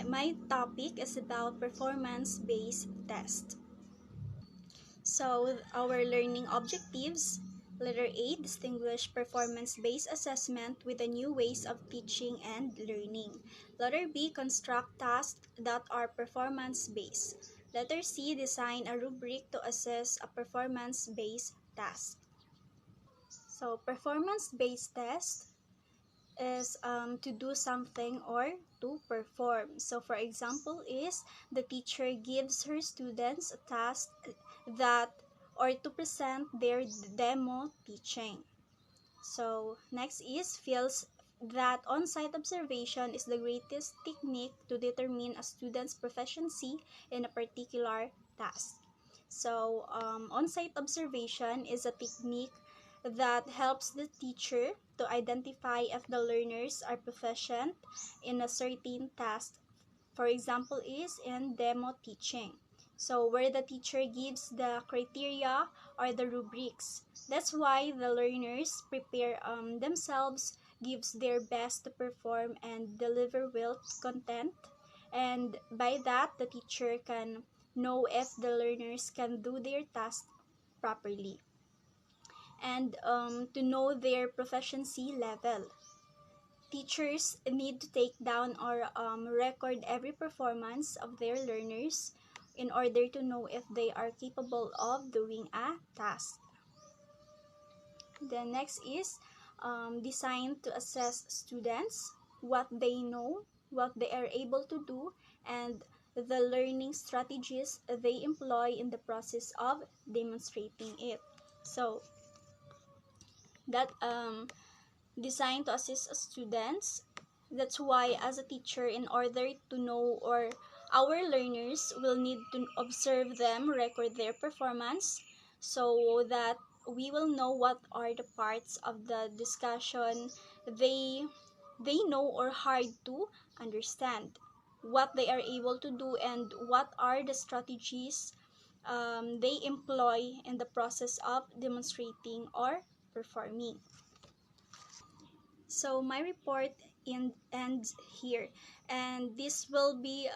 my topic is about performance-based test. So our learning objectives, letter A, distinguish performance-based assessment with the new ways of teaching and learning. Letter B, construct tasks that are performance-based. Letter C, design a rubric to assess a performance-based task. So performance-based test is to do something or to perform. So for example is the teacher gives her students a task that or to present their demo teaching. So next is feels that on-site observation is the greatest technique to determine a student's proficiency in a particular task. So on-site observation is a technique that helps the teacher to identify if the learners are proficient in a certain task. For example is in demo teaching. So where the teacher gives the criteria or the rubrics. That's why the learners prepare themselves, gives their best to perform and deliver well content. And by that, the teacher can know if the learners can do their task properly. And to know their proficiency level. Teachers need to take down or record every performance of their learners in order to know if they are capable of doing a task. The next is designed to assess students, what they know, what they are able to do, and the learning strategies they employ in the process of demonstrating it. So that designed to assist students. That's why as a teacher, in order to know or our learners will need to observe them, record their performance so that we will know what are the parts of the discussion they know or hard to understand, what they are able to do, and what are the strategies they employ in the process of demonstrating or performing. So my report ends here, and this will be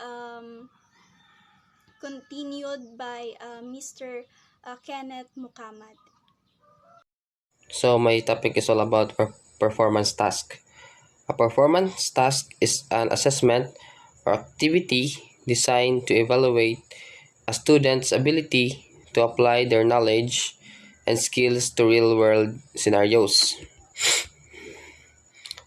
continued by Mr. Kenneth Mukamad. So my topic is all about performance task. A performance task is an assessment or activity designed to evaluate a student's ability to apply their knowledge and skills to real-world scenarios.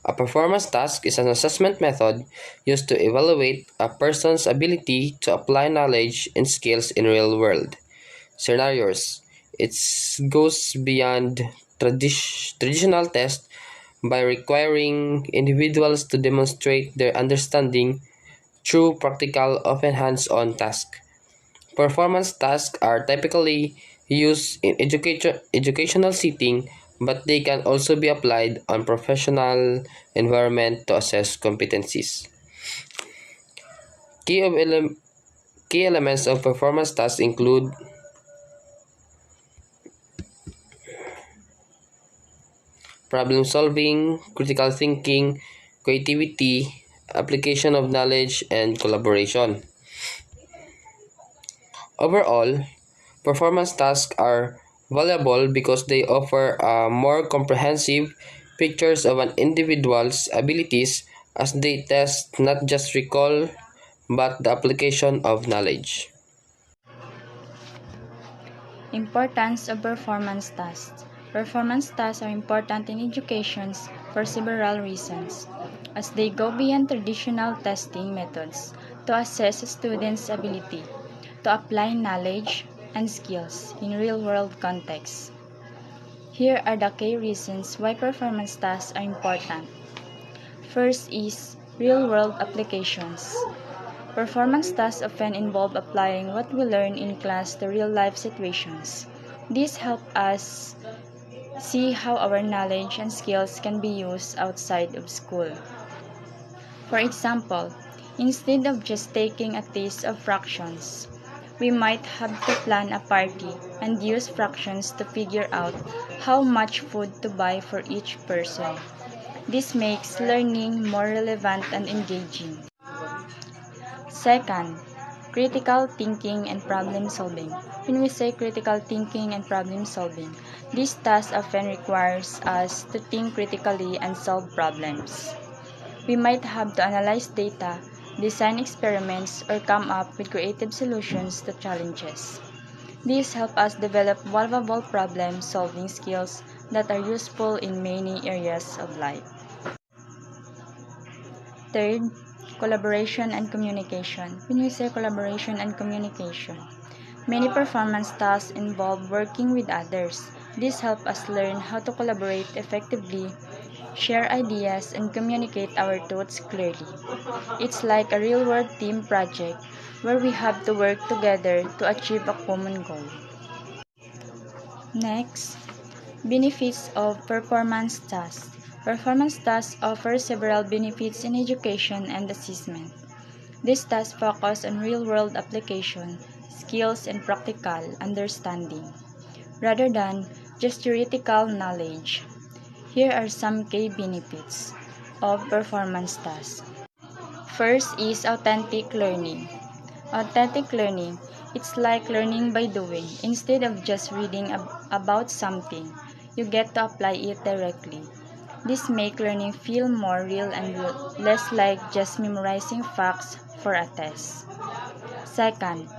A performance task is an assessment method used to evaluate a person's ability to apply knowledge and skills in real-world scenarios. It goes beyond traditional tests by requiring individuals to demonstrate their understanding through practical, often hands-on tasks. Performance tasks are typically used in educational setting, but they can also be applied on professional environment to assess competencies. Key elements of performance tasks include problem solving, critical thinking, creativity, application of knowledge, and collaboration. Overall, performance tasks are valuable because they offer a more comprehensive pictures of an individual's abilities as they test not just recall but the application of knowledge. Importance of performance tasks. Performance tasks are important in education for several reasons, as they go beyond traditional testing methods to assess a students' ability to apply knowledge and skills in real-world contexts. Here are the key reasons why performance tasks are important. First is real-world applications. Performance tasks often involve applying what we learn in class to real-life situations. This helps us see how our knowledge and skills can be used outside of school. For example, instead of just taking a test of fractions, we might have to plan a party and use fractions to figure out how much food to buy for each person. This makes learning more relevant and engaging. Second, critical thinking and problem solving. When we say critical thinking and problem solving, this task often requires us to think critically and solve problems. We might have to analyze data, design experiments, or come up with creative solutions to challenges. These help us develop valuable problem-solving skills that are useful in many areas of life. Third, collaboration and communication. When we say collaboration and communication, many performance tasks involve working with others. This helps us learn how to collaborate effectively, share ideas, and communicate our thoughts clearly. It's like a real-world team project where we have to work together to achieve a common goal. Next, benefits of performance tasks. Performance tasks offer several benefits in education and assessment. These tasks focus on real-world application, skills, and practical understanding, rather than just theoretical knowledge. Here are some key benefits of performance tasks. First is authentic learning. Authentic learning, it's like learning by doing. Instead of just reading about something, you get to apply it directly. This makes learning feel more real and less like just memorizing facts for a test. Second,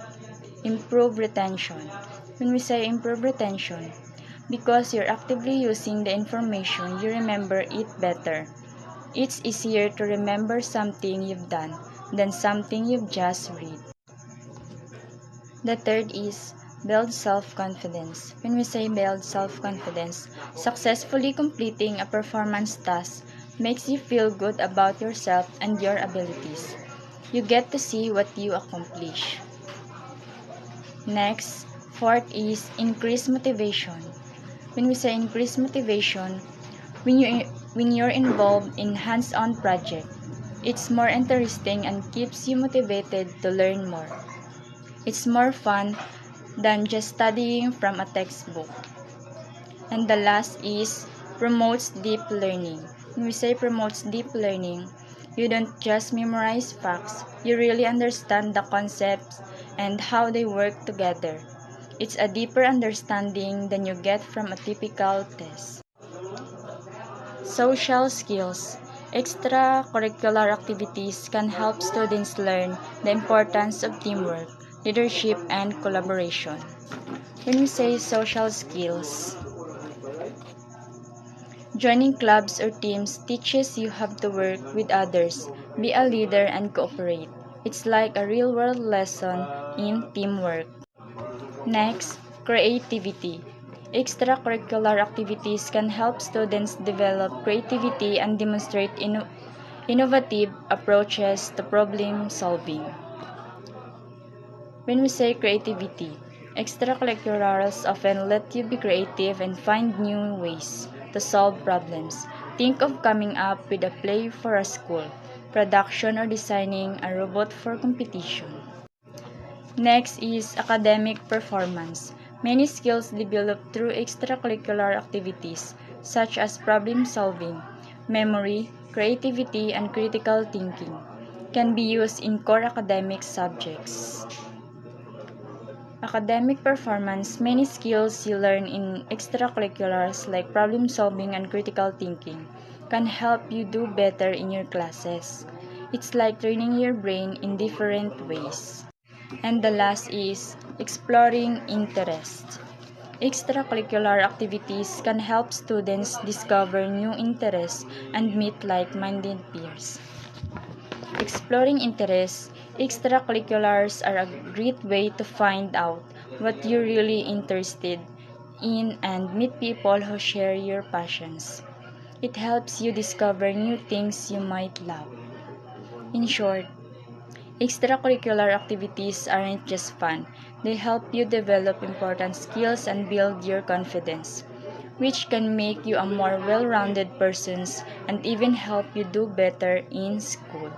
improve retention. When we say improve retention, because you're actively using the information, you remember it better. It's easier to remember something you've done than something you've just read. The third is build self-confidence. When we say build self-confidence, successfully completing a performance task makes you feel good about yourself and your abilities. You get to see what you accomplish. Next, fourth is increase motivation. When we say increase motivation, when you're involved in hands-on project, it's more interesting and keeps you motivated to learn more. It's more fun than just studying from a textbook. And the last is promotes deep learning. When we say promotes deep learning, you don't just memorize facts, you really understand the concepts and how they work together. It's a deeper understanding than you get from a typical test. Social skills. Extracurricular activities can help students learn the importance of teamwork, leadership, and collaboration. When we say social skills, joining clubs or teams teaches you how to work with others, be a leader, and cooperate. It's like a real-world lesson in teamwork. Next, creativity. Extracurricular activities can help students develop creativity and demonstrate innovative approaches to problem solving. When we say creativity, extracurriculars often let you be creative and find new ways to solve problems. Think of coming up with a play for a school, production, or designing a robot for competition. Next is academic performance. Many skills developed through extracurricular activities, such as problem solving, memory, creativity, and critical thinking, can be used in core academic subjects. Academic performance, many skills you learn in extracurriculars like problem solving and critical thinking can help you do better in your classes. It's like training your brain in different ways. And the last is exploring interest. Extracurricular activities can help students discover new interests and meet like-minded peers. Exploring interests, extracurriculars are a great way to find out what you're really interested in and meet people who share your passions. It helps you discover new things you might love. In short, extracurricular activities aren't just fun, they help you develop important skills and build your confidence, which can make you a more well-rounded person and even help you do better in school.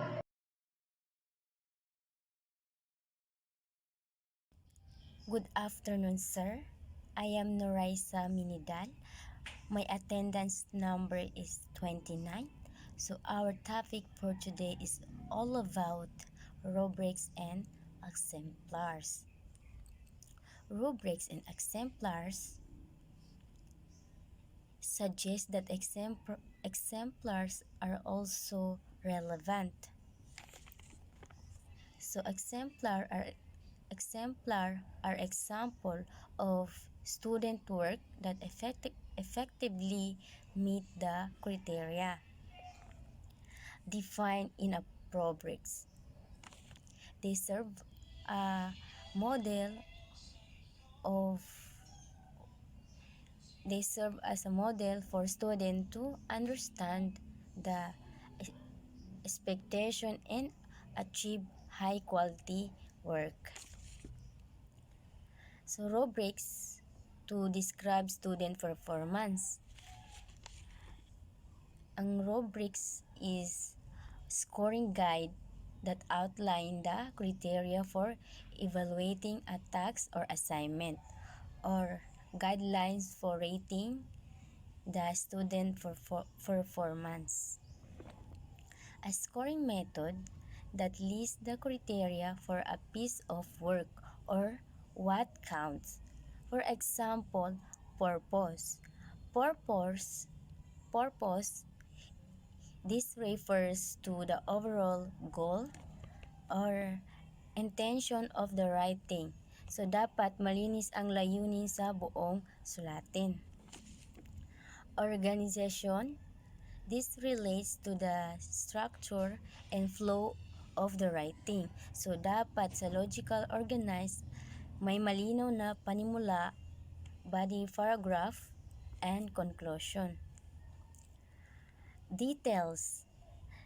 Good afternoon, sir. I am Noraisa Minidan. My attendance number is 29. So our topic for today is all about rubrics and exemplars. Rubrics and exemplars suggest that exemplars are also relevant. So exemplar are example of student work that effectively meet the criteria defined in a rubrics. They serve a model of they serve as a model for students to understand the expectation and achieve high quality work. So rubrics to describe student performance. Ang rubrics is scoring guide that outline the criteria for evaluating a task or assignment, or guidelines for rating the student performance. A scoring method that lists the criteria for a piece of work or what counts. For example, purpose. Purpose. This refers to the overall goal or intention of the writing. So, dapat malinis ang layunin sa buong sulatin. Organization. This relates to the structure and flow of the writing. So, dapat sa logical organized, may malinaw na panimula, body paragraph, and conclusion. Details.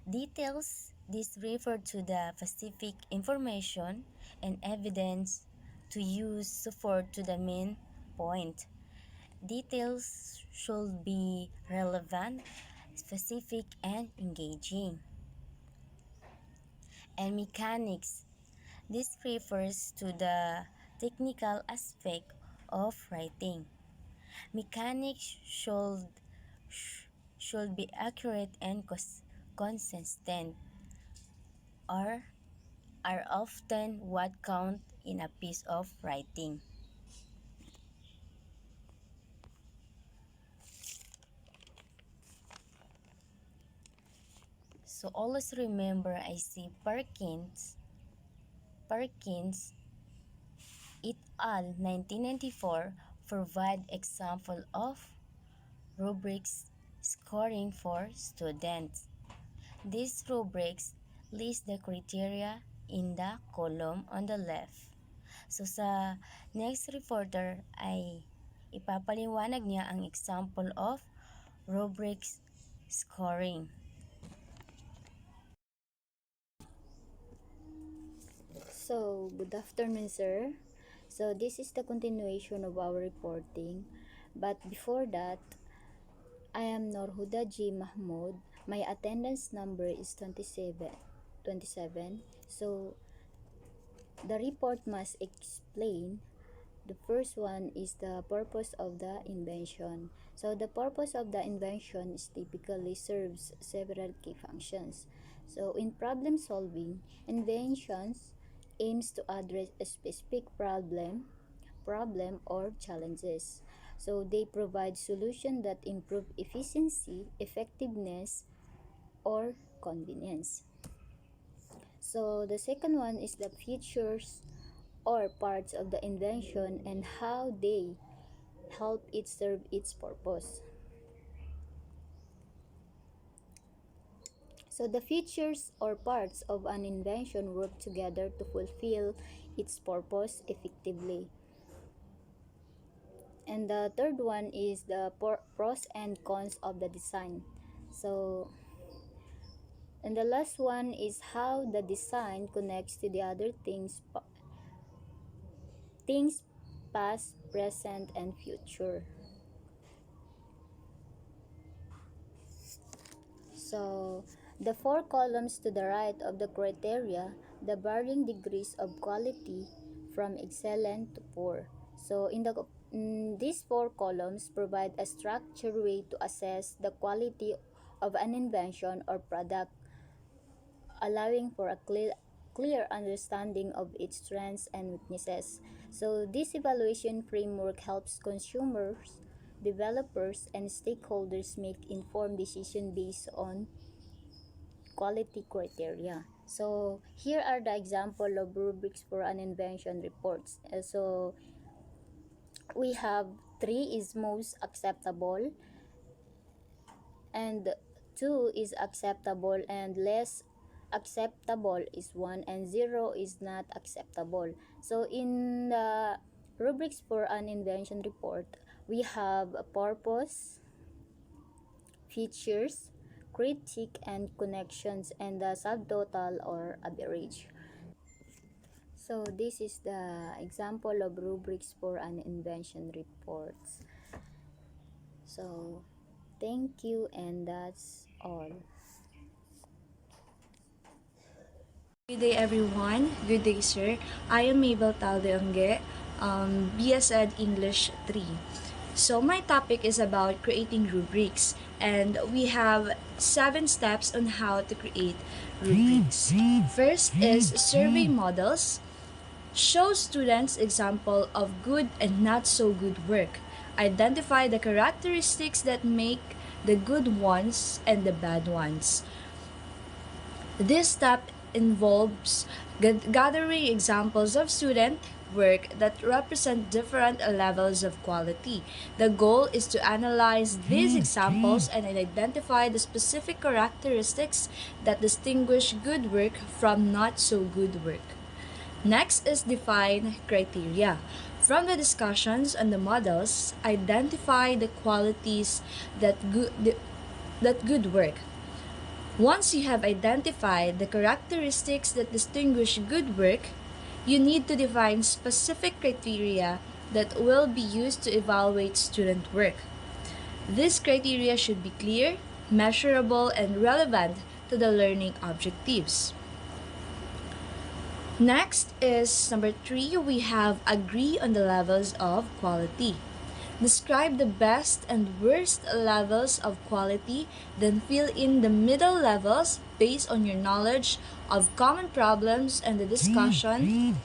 This refer to the specific information and evidence to use support to the main point. Details should be relevant, specific, and engaging. And mechanics. This refers to the technical aspect of writing. Mechanics should be accurate and consistent, or are often what count in a piece of writing. So always remember, I see Perkins et al. 1994 provide example of rubrics scoring for students. These rubrics list the criteria in the column on the left. So sa next reporter ay ipapaliwanag niya ang example of rubrics scoring. So, good afternoon, sir. So, this is the continuation of our reporting. But before that, I am Norhuda G. Mahmoud. My attendance number is 27. So, the report must explain. The first one is the purpose of the invention. So, the purpose of the invention is typically serves several key functions. So, in problem solving, inventions aims to address a specific problem or challenges. So they provide solutions that improve efficiency, effectiveness, or convenience. So the second one is the features or parts of the invention and how they help it serve its purpose. So the features or parts of an invention work together to fulfill its purpose effectively. And the third one is the pros and cons of the design. So, and the last one is how the design connects to the other things past, present, and future. So, the four columns to the right of the criteria, the varying degrees of quality from excellent to poor. So, these four columns provide a structured way to assess the quality of an invention or product, allowing for a clear understanding of its strengths and weaknesses. So this evaluation framework helps consumers, developers, and stakeholders make informed decisions based on quality criteria. So here are the example of rubrics for an invention reports. So we have 3 is most acceptable, and 2 is acceptable, and less acceptable is 1, and 0 is not acceptable. So in the rubrics for an invention report, we have a purpose, features, critique, and connections, and the subtotal or average. So this is the example of rubrics for an invention reports. So thank you, and that's all. Good day, everyone. Good day, sir. I am Mabel Taldeonge, BS Ed English 3. So my topic is about creating rubrics, and we have 7 steps on how to create rubrics. First is survey models. Show students example of good and not so good work. Identify the characteristics that make the good ones and the bad ones. This step involves gathering examples of student work that represent different levels of quality. The goal is to analyze these examples and identify the specific characteristics that distinguish good work from not so good work. Next is define criteria. From the discussions on the models, identify the qualities that good work. Once you have identified the characteristics that distinguish good work, you need to define specific criteria that will be used to evaluate student work. These criteria should be clear, measurable, and relevant to the learning objectives. Next is number 3, we have agree on the levels of quality. Describe the best and worst levels of quality, then fill in the middle levels based on your knowledge of common problems and the discussion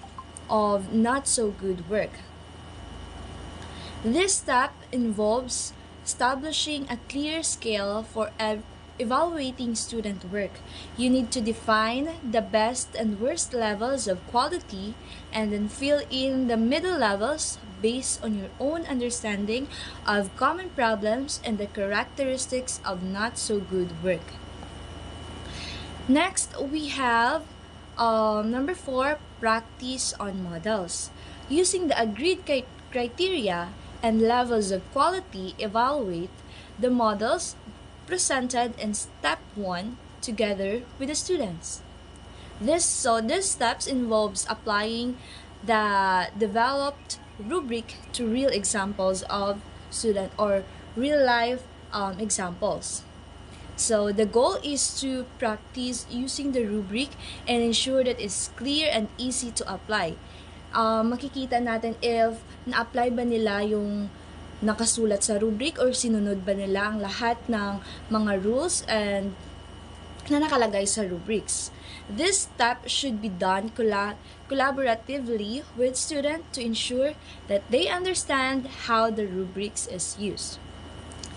of not so good work. This step involves establishing a clear scale for evaluating student work. You need to define the best and worst levels of quality and then fill in the middle levels based on your own understanding of common problems and the characteristics of not so good work. Next, we have number 4, practice on models. Using the agreed criteria and levels of quality, evaluate the models presented in step 1 together with the students. This steps involves applying the developed rubric to real examples of student or real life examples. So the goal is to practice using the rubric and ensure that it's clear and easy to apply. Makikita natin if na-apply ba nila yung nakasulat sa rubric or sinunod ba nila ang lahat ng mga rules and na nakalagay sa rubrics. This step should be done collaboratively with students to ensure that they understand how the rubrics is used.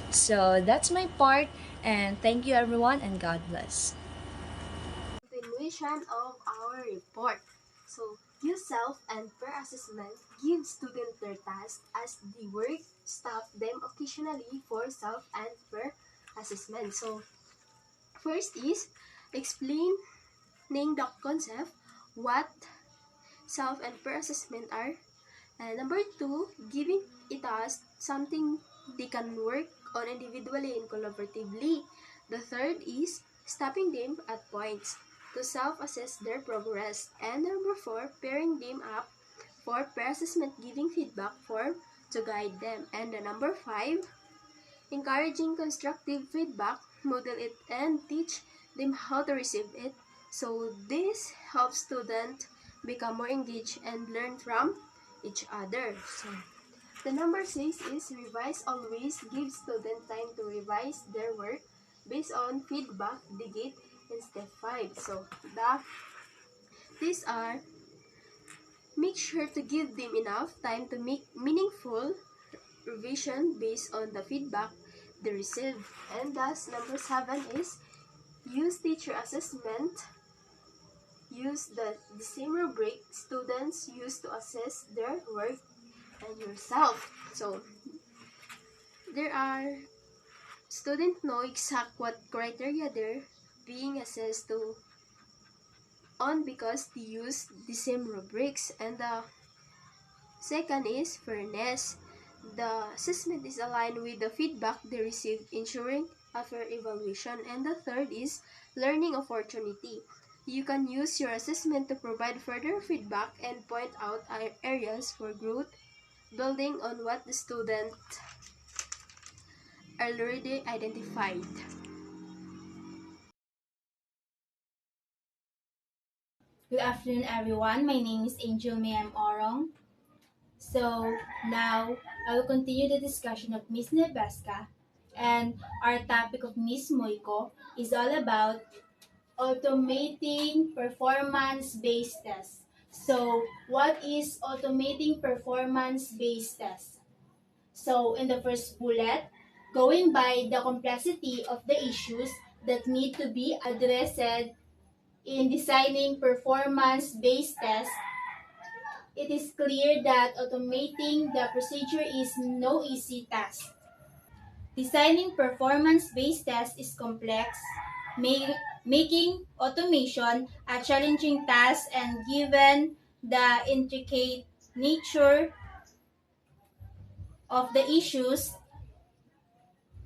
So that's my part, and thank you everyone, and God bless. Continuation of our report. So, use self and peer assessment. Give students their tasks as they work. Stop them occasionally for self and peer assessment. So, first is explaining the concept, what self and peer assessment are. And number 2, giving a task, something they can work on individually and collaboratively. The third is stopping them at points to self-assess their progress. And number 4, pairing them up for peer assessment, giving feedback form to guide them. And the number 5, encouraging constructive feedback, model it and teach them how to receive it. So this helps students become more engaged and learn from each other. So the number 6 is revise always. Give students time to revise their work based on feedback they get in step 5. So the These are: make sure to give them enough time to make meaningful revision based on the feedback they receive. And thus, number 7 is use teacher assessment. Use the same rubric students use to assess their work and yourself. So, there are students know exact what criteria they're being assessed to on because they use the same rubrics. And the second is fairness. The assessment is aligned with the feedback they receive, ensuring a fair evaluation. And the third is learning opportunity. You can use your assessment to provide further feedback and point out areas for growth, building on what the student already identified. Good afternoon, everyone. My name is Angel Mayam Orong. So now I will continue the discussion of Miss Nebraska, and our topic of Miss Moiko is all about automating performance-based tests. So what is automating performance-based tests? So in the first bullet, going by the complexity of the issues that need to be addressed in designing performance-based tests, it is clear that automating the procedure is no easy task. Designing performance-based tests is complex, making automation a challenging task, and given the intricate nature of the issues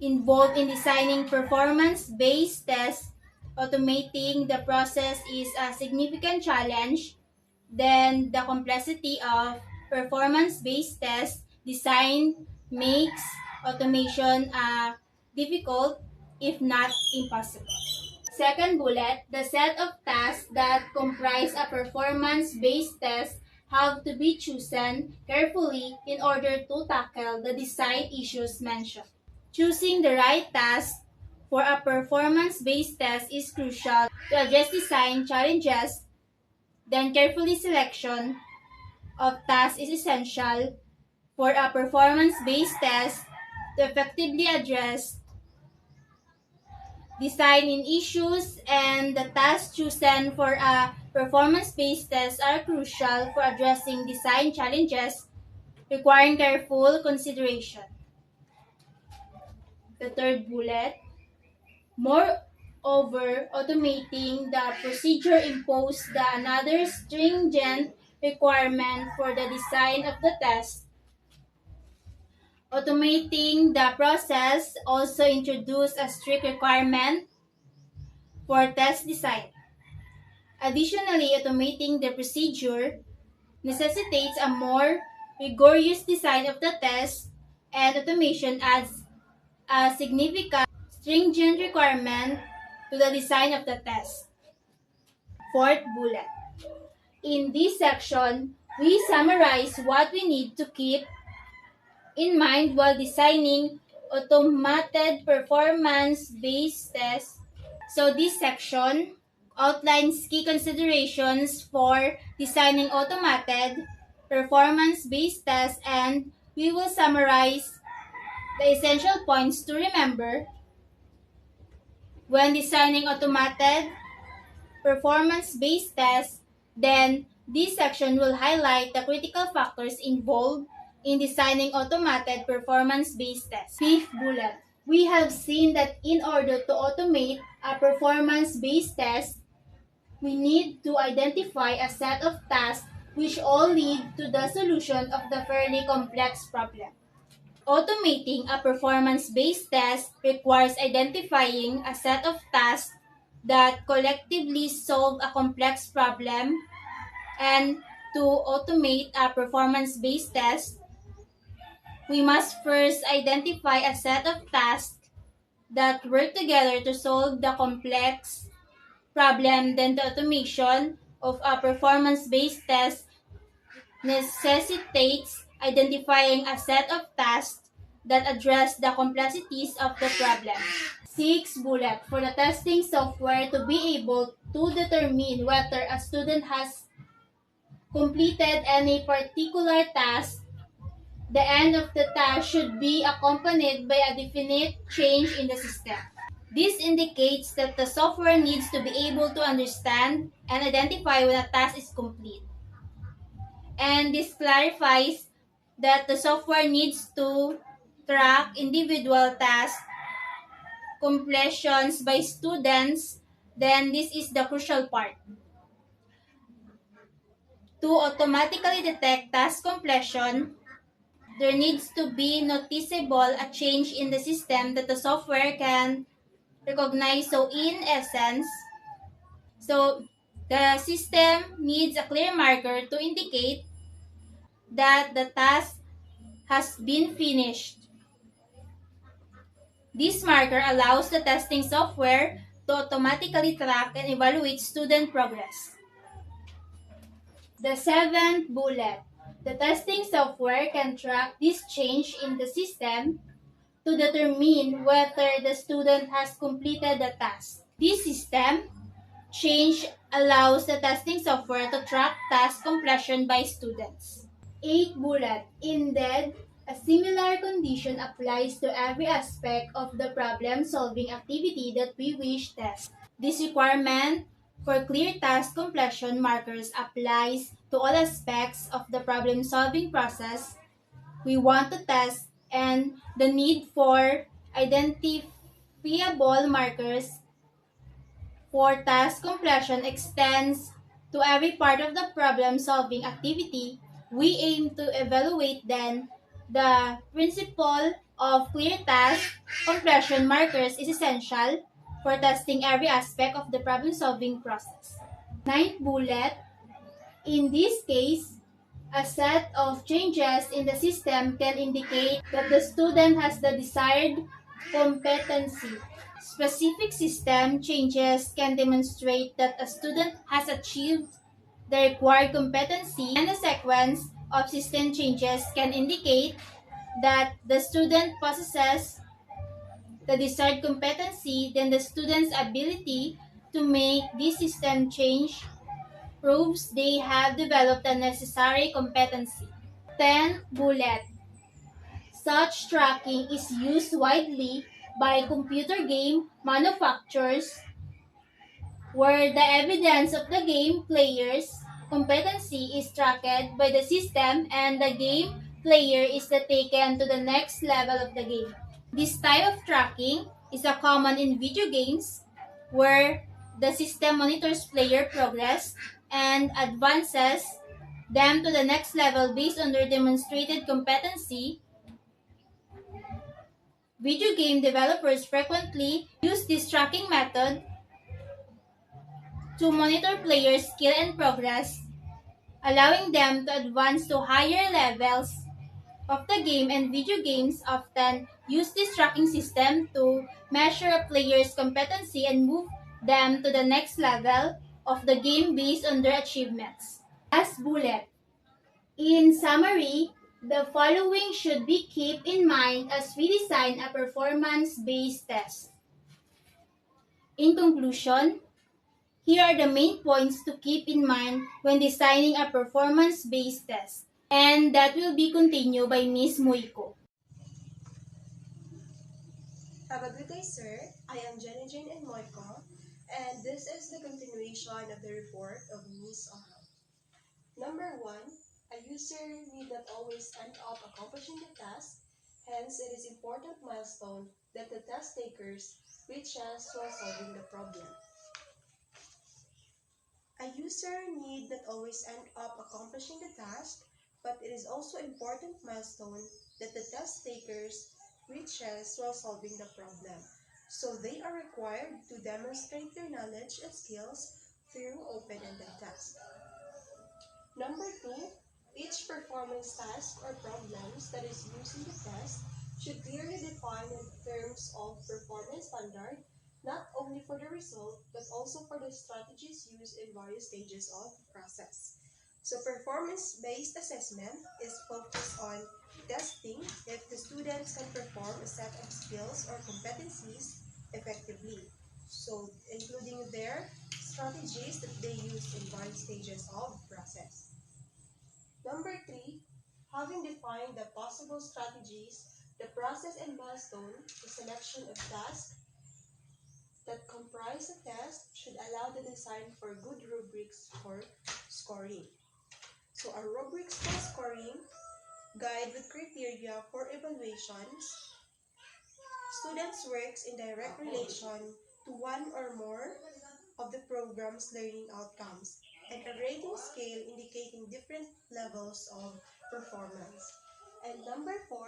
involved in designing performance-based tests, automating the process is a significant challenge. Then the complexity of performance-based test design makes automation difficult, if not impossible. Second bullet, the set of tasks that comprise a performance-based test have to be chosen carefully in order to tackle the design issues mentioned. Choosing the right task for a performance-based test is crucial to address design challenges. Then carefully selection of tasks is essential for a performance-based test to effectively address design in issues, and the tasks chosen for a performance-based test are crucial for addressing design challenges requiring careful consideration. The third bullet, moreover, automating the procedure imposed another stringent requirement for the design of the test. Automating the process also introduced a strict requirement for test design. Additionally, automating the procedure necessitates a more rigorous design of the test, and automation adds a significant stringent requirement to the design of the test. Fourth bullet. In this section, we summarize what we need to keep in mind while designing automated performance-based tests. So this section outlines key considerations for designing automated performance-based tests, and we will summarize the essential points to remember when designing automated performance-based tests. Then this section will highlight the critical factors involved in designing automated performance-based tests. Fifth bullet. We have seen that in order to automate a performance-based test, we need to identify a set of tasks which all lead to the solution of the fairly complex problem. Automating a performance-based test requires identifying a set of tasks that collectively solve a complex problem, and to automate a performance-based test, we must first identify a set of tasks that work together to solve the complex problem. Then the automation of a performance-based test necessitates identifying a set of tasks that address the complexities of the problem. Sixth bullet, for the testing software to be able to determine whether a student has completed any particular task. The end of the task should be accompanied by a definite change in the system. This indicates that the software needs to be able to understand and identify when a task is complete. And this clarifies that the software needs to track individual task completions by students. Then this is the crucial part. To automatically detect task completion, there needs to be noticeable a change in the system that the software can recognize. So in essence, the system needs a clear marker to indicate that the task has been finished. This marker allows the testing software to automatically track and evaluate student progress. The seventh bullet. The testing software can track this change in the system to determine whether the student has completed the task. This system change allows the testing software to track task completion by students. 8 bullet. Indeed, a similar condition applies to every aspect of the problem-solving activity that we wish test. This requirement for clear task completion markers applies to all aspects of the problem-solving process we want to test, and the need for identifiable markers for task completion extends to every part of the problem-solving activity. We aim to evaluate then the principle of clear task completion markers is essential for testing every aspect of the problem-solving process. Ninth bullet. In this case, a set of changes in the system can indicate that the student has the desired competency. Specific system changes can demonstrate that a student has achieved the required competency, and a sequence of system changes can indicate that the student possesses the desired competency. Then the student's ability to make this system change proves they have developed the necessary competency. 10 bullet. Such tracking is used widely by computer game manufacturers where the evidence of the game player's competency is tracked by the system and the game player is taken to the next level of the game. This type of tracking is common in video games where the system monitors player progress and advances them to the next level based on their demonstrated competency. Video game developers frequently use this tracking method to monitor players' skill and progress, allowing them to advance to higher levels of the game, and video games often use this tracking system to measure a player's competency and move them to the next level of the game based on their achievements. Last bullet. In summary, the following should be kept in mind as we design a performance-based test. In conclusion, here are the main points to keep in mind when designing a performance-based test, and that will be continued by Ms. Moiko. Have a good day, sir. I am Jenny Jane and Moiko, and this is the continuation of the report of Ms. Oha. Number 1, a user need not always end up accomplishing the task, hence it is important milestone that the test takers reaches while solving the problem. A user need not always end up accomplishing the task, but it is also important milestone that the test takers reaches while solving the problem. So they are required to demonstrate their knowledge and skills through open-ended tasks. Number 2, each performance task or problems that is used in the test should clearly define in terms of performance standard, not only for the result, but also for the strategies used in various stages of the process. So performance-based assessment is focused on testing if the students can perform a set of skills or competencies effectively. So including their strategies that they use in various stages of process. Number 3, having defined the possible strategies, the process and milestone, the selection of tasks that comprise a test should allow the design for good rubrics for scoring. So a rubrics for scoring, guide with criteria for evaluations, students' works in direct relation to one or more of the program's learning outcomes, and a rating scale indicating different levels of performance. And number 4,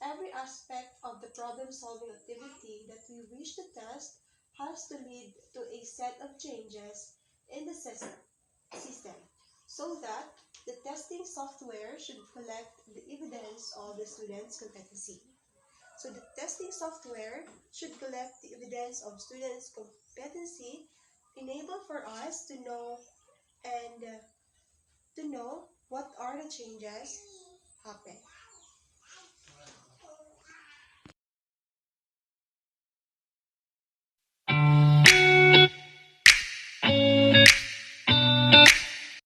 every aspect of the problem-solving activity that we wish to test has to lead to a set of changes in the system so that the testing software should collect the evidence of the student's competency. So the testing software should collect the evidence of students' competency, enable for us to know and to know what are the changes happen.